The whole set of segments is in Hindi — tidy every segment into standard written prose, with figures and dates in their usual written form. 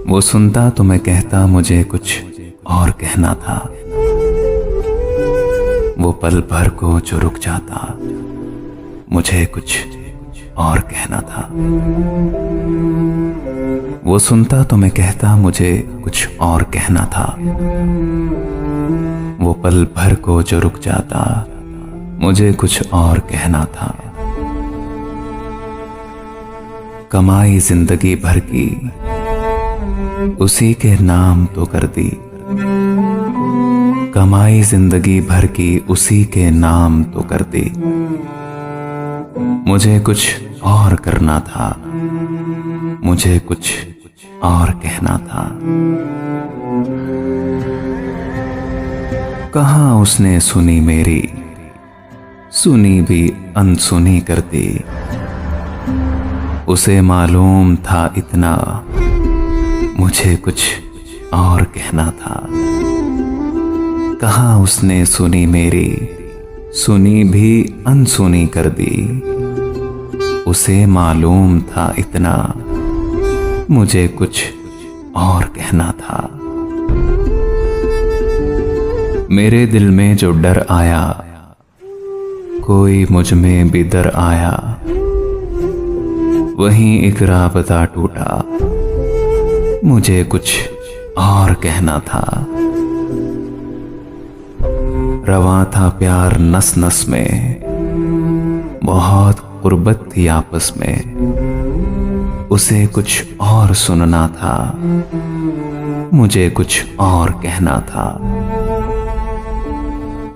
वो सुनता तो मैं कहता मुझे कुछ और कहना था। वो पल भर को जो रुक जाता मुझे कुछ और कहना था। वो सुनता तो मैं कहता मुझे कुछ और कहना था। वो पल भर को जो रुक जाता मुझे कुछ और कहना था। कमाई जिंदगी भर की उसी के नाम तो कर दी। कमाई जिंदगी भर की उसी के नाम तो कर दी। मुझे कुछ और करना था, मुझे कुछ और कहना था। कहाँ उसने सुनी मेरी, सुनी भी अनसुनी कर दी। उसे मालूम था इतना, मुझे कुछ और कहना था। कहाँ उसने सुनी मेरी, सुनी भी अनसुनी कर दी। उसे मालूम था इतना, मुझे कुछ और कहना था। मेरे दिल में जो डर आया, कोई मुझ में भी डर आया। वहीं एक राबता टूटा, मुझे कुछ और कहना था। रवां था प्यार नस नस में, बहुत कुर्बत थी आपस में। उसे कुछ और सुनना था, मुझे कुछ और कहना था।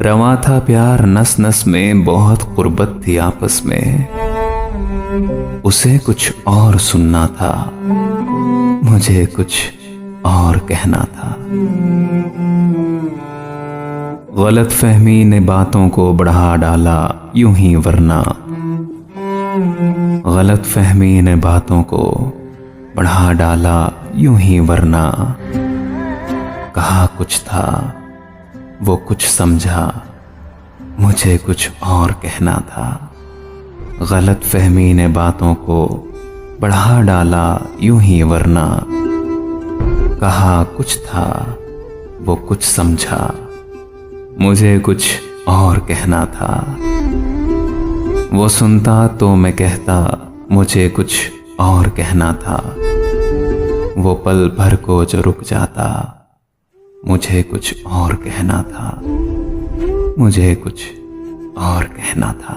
रवां था प्यार नस नस में, बहुत कुर्बत थी आपस में। उसे कुछ और सुनना था, मुझे कुछ और कहना था। गलत फहमी ने बातों को बढ़ा डाला यूं ही वरना। गलत फहमी ने बातों को बढ़ा डाला यूं ही वरना। कहा कुछ था, वो कुछ समझा, मुझे कुछ और कहना था। गलत फहमी ने बातों को बढ़ा डाला यूं ही वरना। कहा कुछ था, वो कुछ समझा, मुझे कुछ और कहना था। वो सुनता तो मैं कहता मुझे कुछ और कहना था। वो पल भर को जो रुक जाता, मुझे कुछ और कहना था। मुझे कुछ और कहना था।